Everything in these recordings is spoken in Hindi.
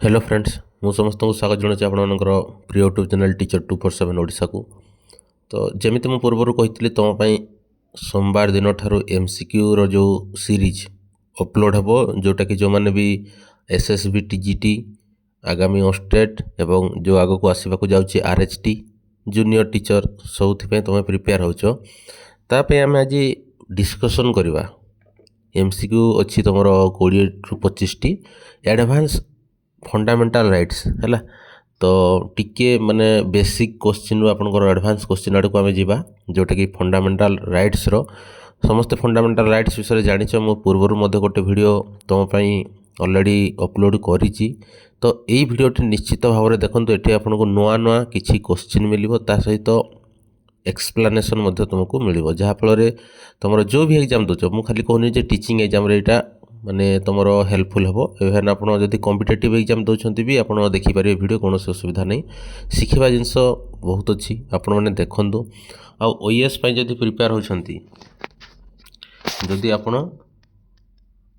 हेलो फ्रेंड्स मु समस्त को स्वागत जनाऊँ आपंकर प्रिय यूट्यूब चैनल टीचर 247 ओडिशा को। तो जमी मुझे पूर्व कही तुम सोमवार दिन ठार एमसीक्यू रो जो सीरीज अपलोड हे जोटा कि जो मैंने भी एसएसबी टीजीटी आगामी ओस्टेट एवं जो आग को आसवाक जाऊँगी आरएचटी जूनियर टीचर सब तुम प्रिपेयर होतापे आम आज डिस्कसन करवा। एमसीक्यू अच्छी तुम 20 ରୁ 25 टी एडवांस फंडामेंटाल राइट्स है तो टिके माने बेसिक क्वेश्चन आपनकर एडवांस क्वेश्चन आड़ को आम जावा जोटा कि फंडामेंटाल राइट्स रो समस्त फंडामेंटाल राइट्स विषय जानिछ। मो पूर्वर मध्य गोटे वीडियो तुम ऑलरेडी अपलोड करिछि तो यही वीडियोटी निश्चित भाव में देखो ये आपको नुआ नुआ किछि क्वेश्चन मिलिबो ता सहित एक्सप्लेनेशन मध्य तुमको मिलिबो जहाँफल तुम जो भी एग्जाम दोच मु खाली कहूनी जे टीचिंग एग्जाम रे एटा माने तुम हेल्पफुल हम इवेन आप कॉम्पिटिटिव एग्जाम दौरान भी आप देखिपारे वीडियो कौन असुविधा नहीं शिखा जिनस बहुत अच्छी आपण मैंने देखूँ। आउ ओएस जदि प्रिपेयर होती जदि आप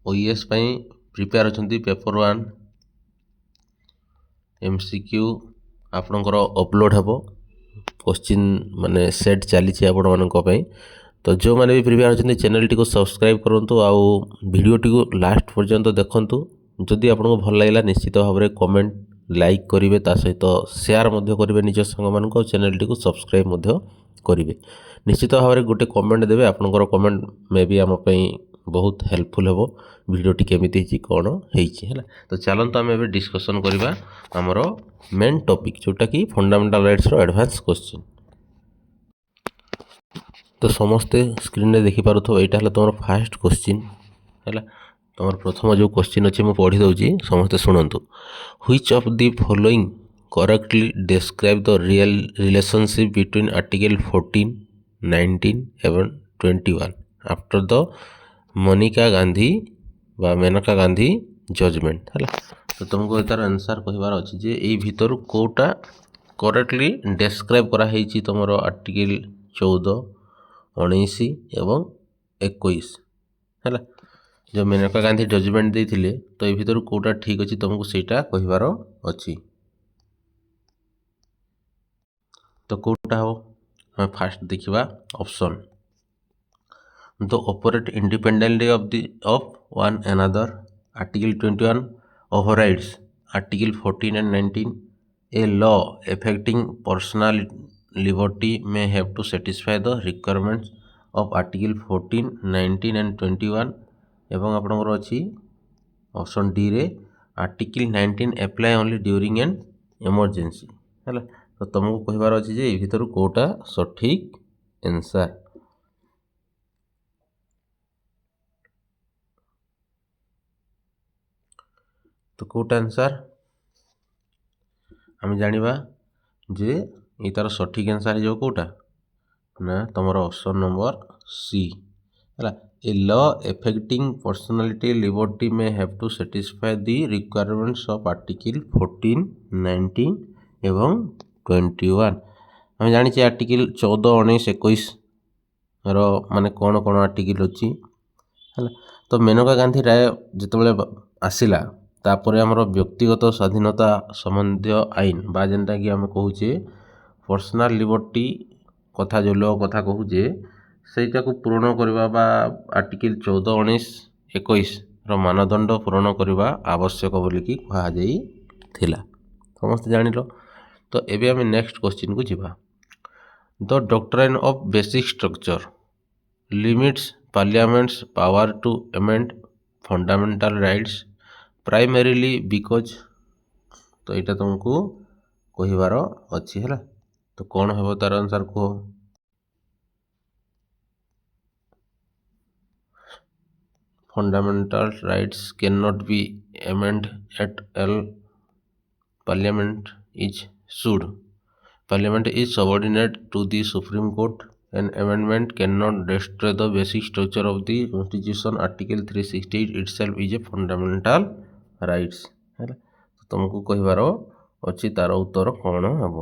ओएस प्रिपेयर होती पेपर 1 एमसीक्यू आपणकर अपलोड हे क्वेश्चन माने सेट चली आपण तो जो मैंने भी प्रिपेयर होती चैनल टी को सब्सक्राइब करूँ आउ वीडियो टी को लास्ट पर्यंत देखूँ। जदि आपको भल लगे निश्चित भाव में कमेंट लाइक करेंगे ता सहित शेयर करेंगे निज सांग मान चैनल टी को सब्सक्राइब करेंगे निश्चित भाव में गोटे कमेंट देवे आपंकर कमेंट मे भी आम बहुत हेल्पफुल हे वीडियोटी केमी कौन है। तो चलते आम ए डिस्कसन करवा आमर मेन टॉपिक जोटा कि फंडामेंटाल राइट्स रो एडवांस क्वेश्चन। तो समस्ते स्क्रीन रे देखि पारुथो एटा हला तुम फास्ट क्वेश्चन है तुम प्रथम जो क्वेश्चन अच्छे मुझे पढ़ी दूसरी समस्ते शुणु। Which of the following correctly describe the real relationship between article 14, 19 एवं 21 आफ्टर द मोनिका गांधी बा मेनका गांधी जजमेंट है। तो तुमको तार आंसर कहबार अच्छी जे यही भितर कोटा करेक्टली डिस्क्राइब कराई तुम आर्टिकल 14, 19 एवं 21 है जो मेनका गांधी जजमेंट देते तो ये भितर कोटा ठीक अच्छी तुमको सेटा कहबार अच्छी। तो कोटा हो हम फास्ट देखा option the operate independently of one another article 21 overrides article 14 and 19 a law affecting personal liberty may have to satisfy the requirements of article 14, 19 and 21 एवं आपनकर अच्छी ऑप्शन डी रे article 19 apply only during an emergency है। तो तुमको कहबार अच्छी जे भितर कोटा सठिक आंसर। तो कोटा आंसर आम जानिबा जे ये तार सठिक आंसर हो कोटा ना तुम ऑप्शन नंबर सी है। A law affecting personality liberty में have to satisfy the requirements of article 14, 19 एवं 21 आम जानी आर्टिकल 14, 19, 21 रो माने कौन कौन आर्टिकल अच्छी है। तो मेनका गांधी राय जिते आसला तापर आमर व्यक्तिगत स्वाधीनता संबंधी आईन बा जेनटा कि आम कहूचे पर्सनाल लिबर्टी कथा जो लॉ कथा कहूचे सेटा को पूरण करवा बा आर्टिकल 14, 19, 21 रो मानदंड पूरण करवा आवश्यक बोलिकी कहा जाई थिला समस्त जानिलो। तो एबे आम नेक्स्ट क्वेश्चन को जीवा। The doctrine of basic structure limits parliament's power to amend fundamental rights primarily because तो यहाँ तुमको कहबार अच्छी है। तो कौन है तार आंसर कह fundamental rights can not B amend at all Parliament is subordinate to the Supreme Court. An amendment cannot destroy the basic structure of the Constitution. Article 368 itself is a fundamental rights है। तो तुमको कहबार अच्छी तार उत्तर कौन हम।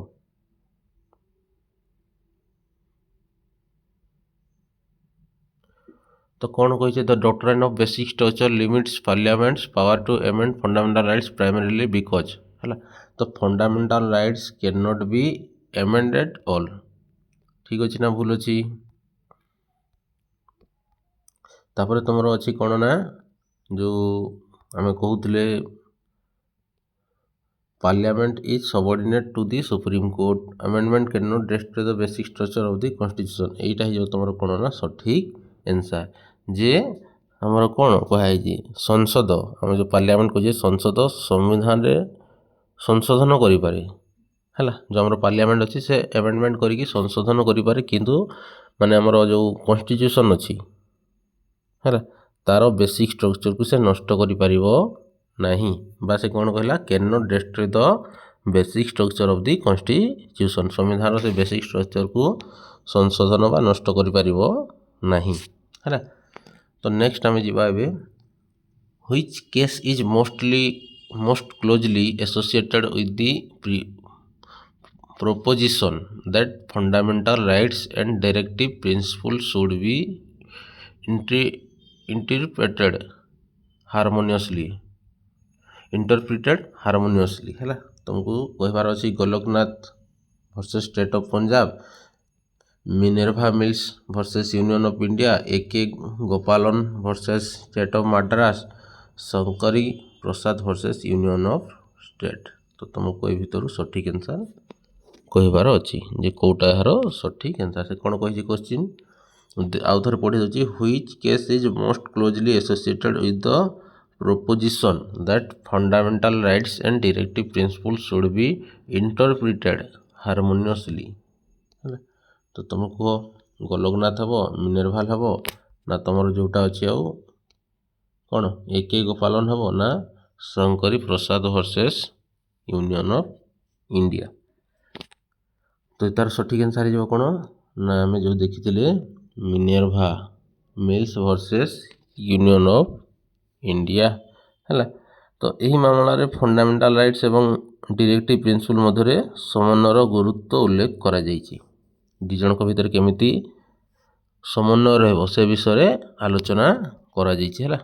तो कौन कही the doctrine of basic structure limits parliament's power to amend fundamental rights primarily because है। तो fundamental rights can not be amended all. ठीक अच्छे ना भूल अच्छी। तापर तुम अच्छी कौन ना जो आम कहते Parliament is subordinate to the Supreme Court. Amendment cannot destroy the basic structure of the Constitution. এইটা হয়ে তোমার কোণ না সঠিক এনসার যে আমার কোণ কুহযাই সংসদ আমি যে পার্লিয়ামেন্ট কହୁଛେ সংসদ সংবিধাନରେ সংশোধন କରିପାରେ ହେଲା। ଯେଉଁ ଆମର ପାର୍ଲିଆମେଣ୍ଟ ଅଛି ସେ ଆମେଣ୍ଡମେଣ୍ଟ କରିକି ସଂଶୋଧନ କରିପାରେ, କିନ୍ତୁ ମାନେ ଆମର ଯେଉଁ କନଷ୍ଟିଚ୍ୟୁସନ୍ ଅଛି ହେଲା ତାର ବେସିକ୍ ଷ୍ଟ୍ରକ୍ଚରକୁ ସେ ନଷ୍ଟ କରିପାରିବ ନାହିଁ। ବା ସେ କ'ଣ କହିଲା can not destroy the basic structure of the constitution. ସମ୍ବିଧାନର ସେ ବେସିକ୍ ଷ୍ଟ୍ରକ୍ଚରକୁ ସଂଶୋଧନ ବା ନଷ୍ଟ କରିପାରିବ ନାହିଁ ହେଲା। ତ ନେକ୍ସଟ ଆମେ ଯିବା ଏବେ which case is most closely associated with the proposition that fundamental rights and directive principles should be interpreted harmoniously ହେଲା। तुमको कहबार अच्छी Golaknath versus state of Punjab, Minerva Mills versus union of India, A K. Gopalan versus state of Madras, Shankari Prasad versus union of state. तो तुमको ये भितर सठिक आंसर कहबार अच्छी जे कौटा यार सठिक आंसर। से कौन कही क्वेश्चन आउ थे पढ़ी दूसरी which case is most closely associated with the proposition that fundamental rights and directive principles should be interpreted harmoniously ହେଲା। तो तुम कह गोलकनाथ हम मिनर्भाल हम ना तुम जोटा अच्छी आउ कौन ए.के. गोपालन हम ना Shankari Prasad versus union of India. तो तार सठिक आंसर हो कौन ना आम जो देखी Minerva Mills versus union of India है। तो यही मामलें फंडामेंटाल राइट्स एवं डायरेक्टिव प्रिंसिपल मध्य समन्वयर गुरुत्व उल्लेख करा जाइछि। दिजणक भितर केमिति समन्वय रहबो से विषय आलोचना करा जाइछि है।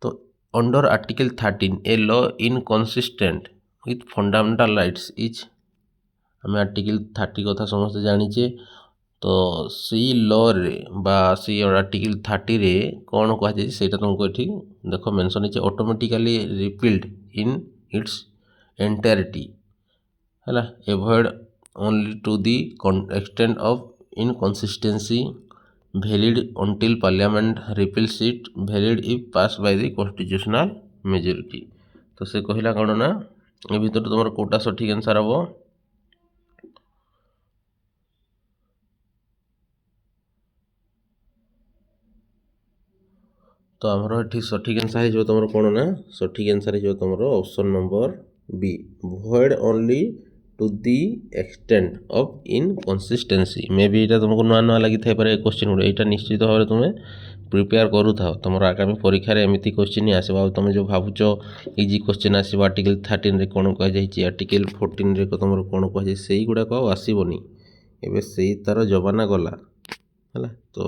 तो under article 13 a law inconsistent with fundamental rights is आम आर्टिकल 30 कथा समस्त जानीचे। तो सी लॉ रे बा सी आर्टिकल 30 रे कौन कहुई से तुमको ये देख मेंशन है automatically repealed in its entirety है। Avoid only to the extent of inconsistency, valid until parliament repeals it, valid if pass by the constitutional majority. तो से कहला कौन ना ये भीतर तुम कोटा सठिक आंसर हम तो आमर ये सठिक आंसर हो तुम कौन ना सठिक आंसर हो तुम option number B void only to the extent of inconsistency. May be ये तुमको नुआ नुआ लगी था क्वेश्चन गुड़ा यहाँ निश्चित भाव में तुम्हें प्रिपेयर करूँ तुम आगामी परीक्षा एमती क्वेश्चन ही आसो। तुम जो भावुच इजी क्वेश्चन आसो आर्टिकल 13 रे कौन कहुई आर्टिकल 14 रे तुम कौन कहुई से गुड़ाक आसबनी एवं से तार जमाना गला है। तो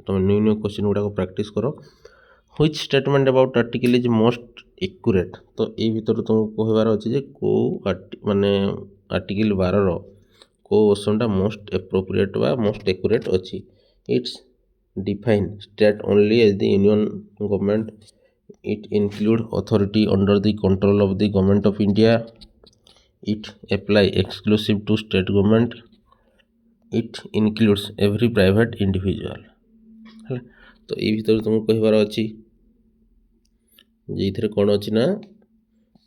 तुम न्यू न्यू क्वेश्चन गुड़ाक प्रैक्टिस कर। Which statement about article is most accurate. तो ये भीतर तुमको कहबार अच्छे जे कौ माने आर्टिकल 12 कौ ऑप्शनटा मोस्ट एप्रोप्रिएट व मोस्ट एक्यूरेट अच्छी। It's define state only as the union government, it include authority under the control of the government of India, it apply exclusive to state government, it includes every private individual है। तो ये भीतर तुमको कहबार अच्छी जे कौन अच्छी ना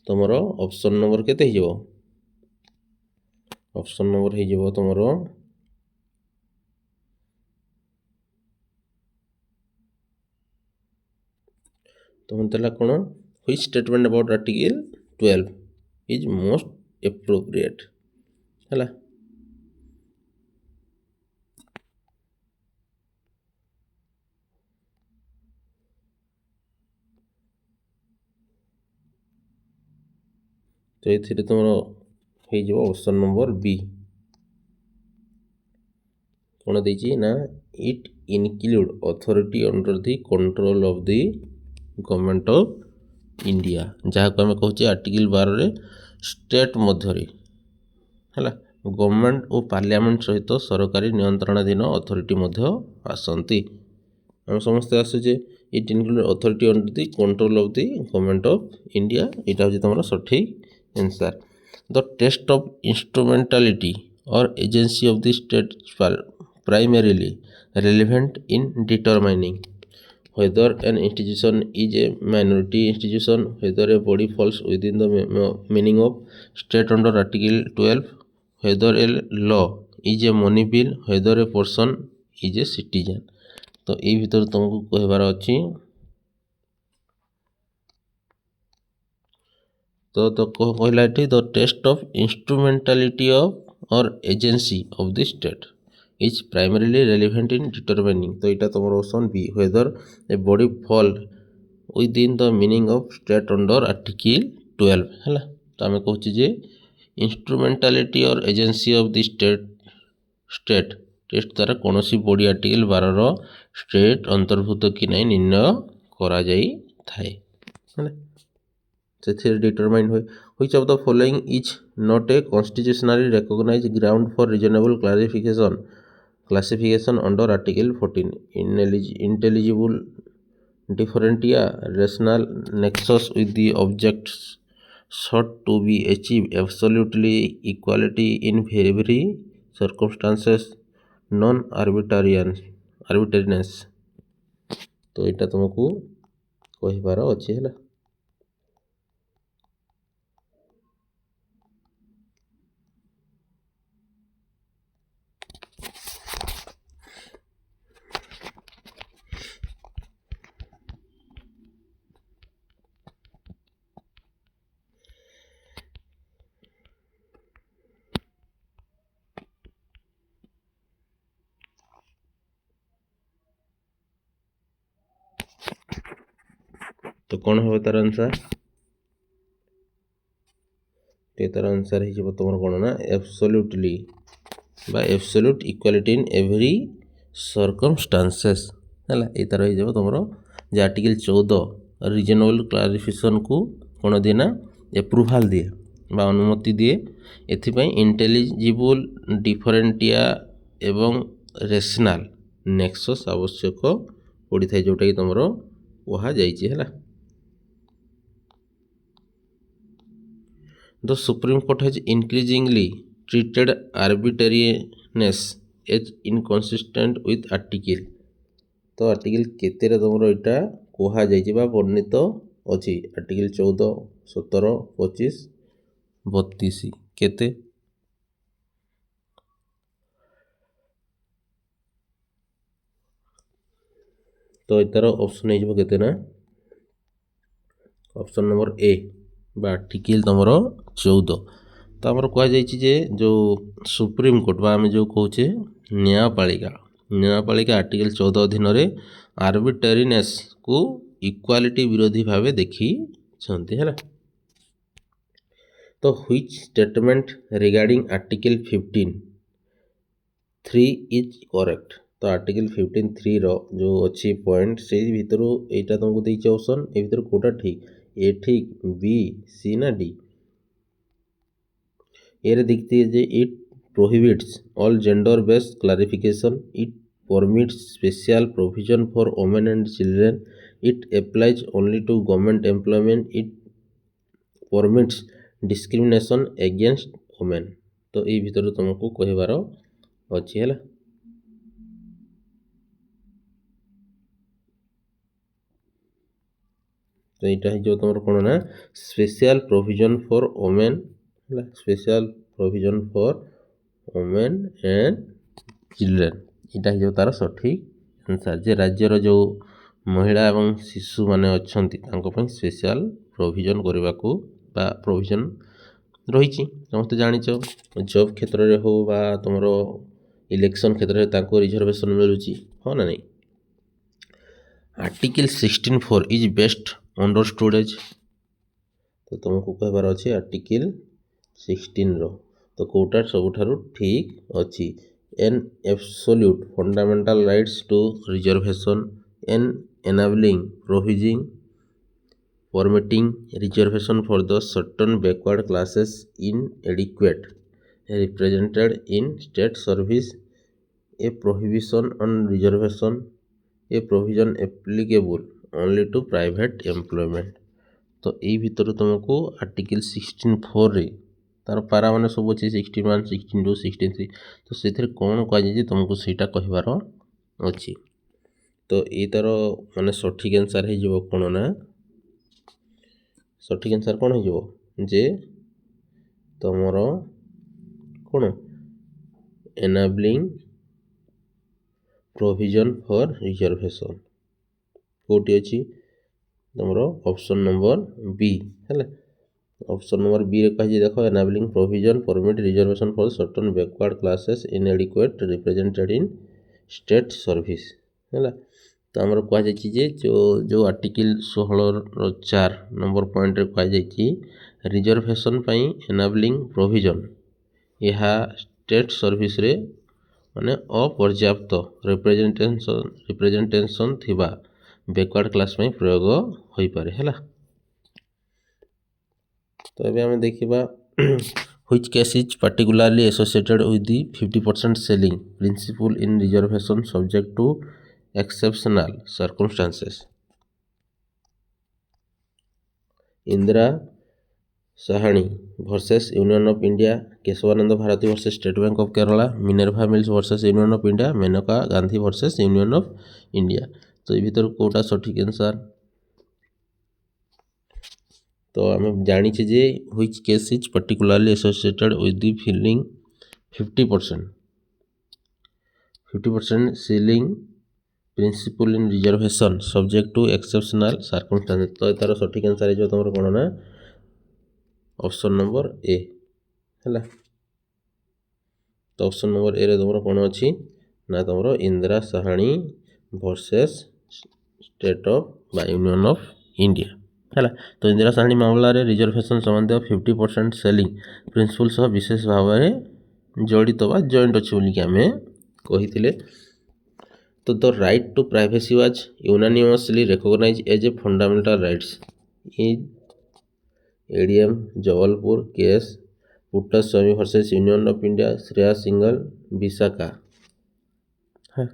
तुम ऑप्शन नंबर केते हो ऑप्शन नंबर हो तुम तुम तेला कौन which statement about article 12 is most appropriate है। तो ये तुम हो ऑप्शन नंबर बी कौन देना it include authority under the control of the government of India ଯାହାକୁ ଆମେ କହୁଛେ ଆର୍ଟିକଲ 12 ଷ୍ଟେଟ୍ ମଧ୍ୟରେ ହେଲା ଗଭର୍ଣ୍ଣମେଣ୍ଟ ଓ ପାର୍ଲିଆମେଣ୍ଟ ସହିତ ସରକାରୀ ନିୟନ୍ତ୍ରଣାଧୀନ ଅଥରିଟି ମଧ୍ୟ ଆସନ୍ତି। ଆମେ ସମସ୍ତେ ଆସୁଛେ it include authority under the control of the government of India. ଏଇଟା ହେଉଛି ତୁମର ସଠିକ୍ answer. The test of instrumentality or agency of the state primarily relevant in determining whether an institution is a minority institution, whether a body falls within the meaning of state under article 12, whether a law is a money bill, whether a person is a citizen। तो ये भीतर तुमको कहबार अच्छी तो कहला the test of instrumentality of और agency of the state is primarily relevant in determining. तो यहाँ तुम option B whether a body fall within the meaning of state under article 12 है। तो आम कहूँ जे इंस्ट्रूमेंटालिटी और agency of the state test द्वारा कौन सी बॉडी आर्टिकल 12 स्टेट अंतर्भुक्त कि नहीं निर्णय करा जाई थाए है से डिटरमाइन हुए। Which of the following is not a constitutionally recognised ground for reasonable classification under article 14 intelligible differentia rational nexus with the objects sought to be achieve absolutely equality in every circumstances non arbitrariness। तो यहाँ तुमको कहिबार अच्छी है। तो कौन हो तार आंसर तार आंसर हो तुम कौन ना एब्सोल्युटली बा absolute equality in every circumstances है। ये तार हो तुम जे आर्टिकल 14 रीजनेबल क्लासिफिकेशन को कौन दिए ना एप्रुवाल दिए बा अनुमति दिए एथिपाई इंटेलिजिबल डिफरेंटिया एवं रेशनल नेक्सस आवश्यक पड़ी था जोटा कि तुम कह है। The Supreme Court has increasingly treated arbitrariness as inconsistent with article। तो आर्टिकल केते तुम यहाँ कह वर्णित अच्छी आर्टिकल 14, 17, 25, 32 केते। तो यार ऑप्शन हो केते ना ऑप्शन नंबर ए बा आर्टिकल तुम 14। तो आमर कहुचे जो सुप्रीम कोर्ट बा आम जो कहे न्यायपालिका आर्टिकल 14 अधीन आर्बिट्रेरीनेस को इक्वालिटी विरोधी भाव देखी है। तो which statement regarding article 15(3) is correct. तो आर्टिकल 15(3) रो जो अच्छी पॉइंट से भीतर यहाँ तुमको देखिए ऑप्शन ए भीतर कोटा ठीक ए ठीक बी सी ना डी। ये देखती है जे it prohibits all gender based clarification, it permits special provision for women and children, it applies only to government employment, it permits discrimination against women. तो ये भीतर तुमको कहबार अच्छी है। तो यहाँ जो तुम कौन ना special provision for women special provision for women and children यहाँ जो तार सठिक आंसर जे राज्यर जो महिला एवं शिशु माने अच्छंती स्पेशल प्रोविजन करने को प्रोविजन रही समस्त जाच जॉब क्षेत्र में हो बा तुम इलेक्शन क्षेत्र में रिजर्वेशन मिलूँ हाँ ना नहीं। Article 16(4) is best understood as. तो तुमको कहबार अच्छे आर्टिकल 16 रो तो कौटा सबुठारु ठीक अच्छी an absolute fundamental rights to reservation, an enabling provision permitting reservation for the certain backward classes inadequate represented in state service, a prohibition on reservation, a provision applicable only to private employment। तो ଏଇ ଭିତରୁ ତୁମକୁ ଆର୍ଟିକିଲ୍ 16(4)ରେ ତାର ପାରା ମାନେ ସବୁ ଅଛି 16(1), 16(2), 16(3), ତ ସେଥିରେ କ'ଣ କୁହାଯାଇଛି ତୁମକୁ ସେଇଟା କହିବାର ଅଛି। ତ ଏଇ ତାର ମାନେ ସଠିକ୍ ଆନ୍ସର୍ ହେଇଯିବ କ'ଣ ନା, ସଠିକ୍ ଆନ୍ସର୍ କ'ଣ ହେଇଯିବ ଯେ ତୁମର କ'ଣ ଏନାବ୍ଲିଂ ପ୍ରୋଭିଜନ୍ ଫର୍ ରିଜର୍ଭେସନ୍ କେଉଁଠି ଅଛି ତୁମର ଅପସନ୍ ନମ୍ବର ବି ହେଲା। ଅପସନ୍ ନମ୍ବର ବିରେ କୁହାଯାଇଛି ଦେଖ enabling provision permit reservation for certain backward classes inadequate represented in state service ହେଲା। ତ ଆମର କୁହାଯାଇଛି ଯେ ଯେଉଁ ଆର୍ଟିକିଲ୍ 16(4) ନମ୍ବର ପଏଣ୍ଟରେ କୁହାଯାଇଛି ରିଜର୍ଭେସନ୍ ପାଇଁ ଏନାବ୍ଲିଂ ପ୍ରୋଭିଜନ୍ ଏହା ଷ୍ଟେଟ୍ ସର୍ଭିସରେ ମାନେ ଅପର୍ଯ୍ୟାପ୍ତ ରିପ୍ରେଜେଣ୍ଟେସନ୍ ଥିବା ବ୍ୟାକୱାର୍ଡ଼ କ୍ଲାସ୍ ପାଇଁ ପ୍ରୟୋଗ ହୋଇପାରେ ହେଲା। ତ ଏବେ ଆମେ ଦେଖିବା which case is particularly associated with the 50% selling principle in reservation subject to exceptional circumstances। Indira Sawhney versus union of India, Kesavananda Bharati versus State Bank of Kerala, Minerva Mills versus union of India, Maneka Gandhi versus union of India. तो ये भीतर कोटा सठिक आंसर। तो आम जानी जे which case is particularly associated with the feeling 50% ceiling principle in reservation subject to exceptional circumstance. तो तार सठिक आंसर है तुम कौन ना ऑप्शन नंबर ए है। तो ऑप्शन नंबर ए रे तुम कौन अच्छी ना तुम Indira Sawhney versus state of बा यूनियन ऑफ इंडिया है। तो इंदिरा साहानी मामला रे रिजर्वेशन संबंधी 50% सेलिंग प्रिंसिपल सह विशेष भाव में जड़ित बा जॉइंट अच्छी बोलिक आम कही। तो the right to privacy was unanimously recognise as a fundamental rights in ADM Jabalpur case Puttaswamy versus union of India Shreya Singhal Vishaka है।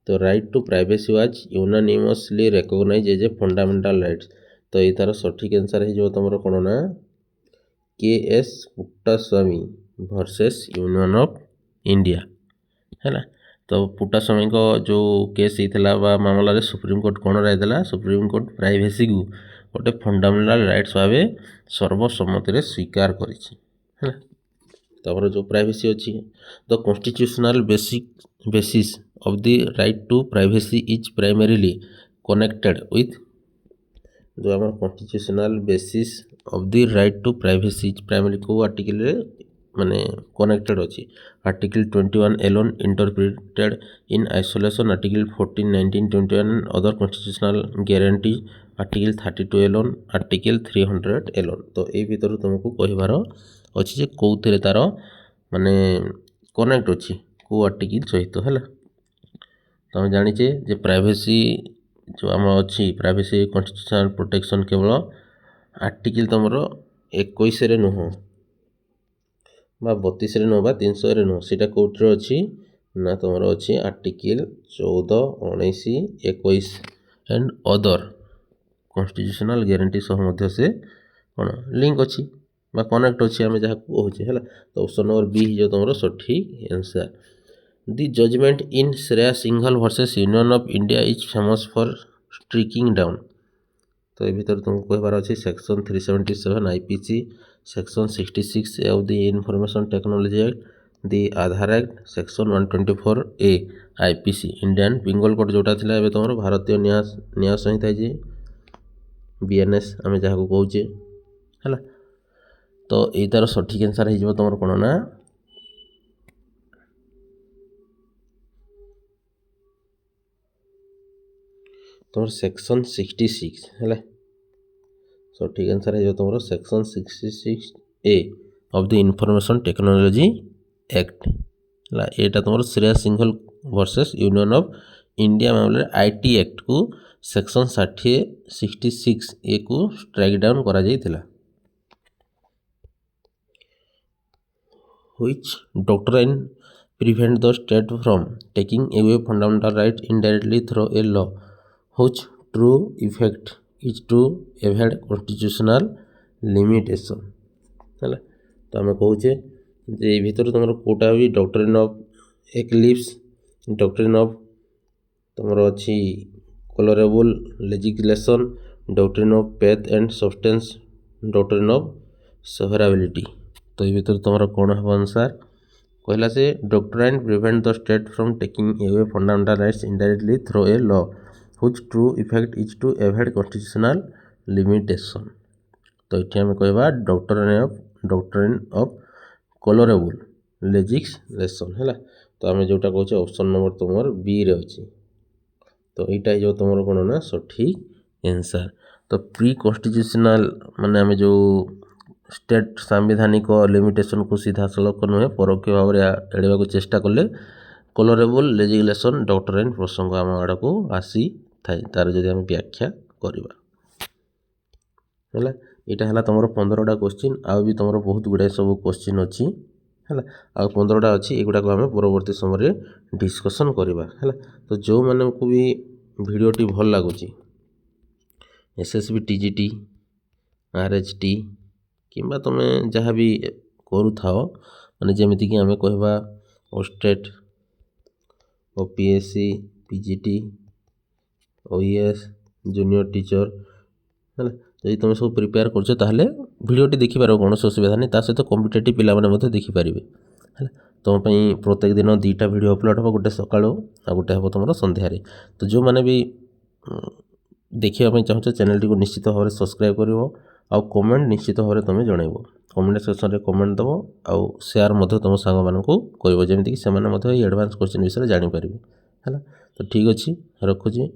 तो right to privacy was unanimously recognise as a fundamental rights. तो ये तार सठिक आंसर है तुम कौन ना K S Puttaswamy versus union of India है। तो पुट्टास्वामी को जो केस होता बा मामला रे सुप्रीमकोर्ट कौन राय देला, सुप्रीमकोर्ट प्राइवेसी को गोटे फंडामेंटल राइट्स भाव सर्वसम्मति स्वीकार कर। जो प्राइवेसी अच्छी the constitutional basis of the right to privacy is primarily connected with जो आम constitutional basis of the right to privacy is primary को आर्टिकल माने कनेक्टेड अच्छी article 21 alone interpreted in isolation article 14, 19, 21 other constitutional guarantee article 32 alone article 300 alone. तो ये भीतर तुमको कहबार अच्छी जे कौन तार माने कनेक्ट अच्छी कौ आर्टिकल सहित है। तो आम जाचे जे प्राइवेसी जो आम अच्छी प्राइवेसी कॉन्स्टिट्यूशनल प्रोटेक्शन केवल आर्टिकल तुम 21 नुह बा 32 नुह बा 300 नुह सीटा कौटे अच्छी ना तुम अच्छी article 14, 19, 21 and other constitutional guarantee सह मध्य से कौन लिंक अच्छी बा कनेक्ट अच्छी आम जहाँ कहे है। तो ऑप्शन नंबर बी जो तुम सठिक answer. The judgment in Shreya Singhal versus union of India is famous for striking down. तो ये भीतर तुमको कहबार अच्छी section 377 IPC, section 66 of the information technology act, the Aadhaar act, section 124A IPC Indian penal code जोटा थिला एबे तुम भारतीय न्याय संहिता जी बीएनएस आम जहाँ को कहे है। तो ये तार सठिक आंसर हो तुम कौन ना तुम सेक्शन 66 है। सठिक आंसर है तुम section 66A of the information technology act ହେଲା ଏଇଟା ତୁମର Shreya Singhal versus Union of India मामले आईटी एक्ट को सेक्शन 66 ए को स्ट्राइक डाउन करा जाइथिला which doctrine prevent the state from taking away fundamental right indirectly through a law which true effect is to avoid constitutional limitation हैला तो आम कहूचे जे भीतर तुम कोटा भी doctrine of eclipse doctrine of तुमर अच्छी colourable legislation doctrine of pith and substance doctrine of severability तो ये भीतर तुम कौन हम अनुसार कहला से doctrine prevent the state from taking away fundamental rights indirectly through a law which true effect is to avoid constitutional limitation तो ये आम कहवा डॉक्ट्राइन ऑफ कलरेबल लेजिस्लेशन है तो आम जोटा कहे ऑप्शन नंबर तुम बी रे अच्छी तो यहाँ जो तुम कौन ना सठिक आंसर तो प्री कॉन्स्टिट्यूशनल माने आम जो स्टेट सांविधानिक लिमिटेशन को सीधा सड़क नुहे परोक्ष भाव में एड़ाक चेष्टा कले कलरेबल लेजिस्लेशन डॉक्ट्राइन प्रसंग आम आड़ को आसी थाए तार जदि आम व्याख्या करवा है यहाँ है तुम 15टा क्वेश्चन आउ भी तुम बहुत गुड़ाए सब क्वेश्चन अच्छी है आ 15टा अच्छी एगुड़ा आम परवर्ती समय डिस्कसन करवा है तो जो माने को भी भिडियोटी भल लगुच एसएसबी टीजीटी आरएचटी किंबा तुम जहाँ भी करूथा माने जमीती कि आम कहवा OSSTET OPSC PGT OES junior teacher है जब तुम सब प्रिपेयर कर भिडियोटी देखिपार कौन असुविधा नहीं सहित कॉम्पिटिटिव पिला माने देखिपारे है तुम प्रत्येक दिन 2टा वीडियो अपलोड हो गोटे सका गोटे हम तुम संध्यारे तो जो मैंने भी देखा चाहो चैनल टी निश्चित भाव में सब्सक्राइब कर आउ कमेंट निश्चित भाव में तुम जनइब कमेंट सेक्शन में कमेंट दब आउ शेयर तुम सांग मानक कर जमीक से एडवांस क्वेश्चन विषय जापर है तो ठीक अच्छे रखुची।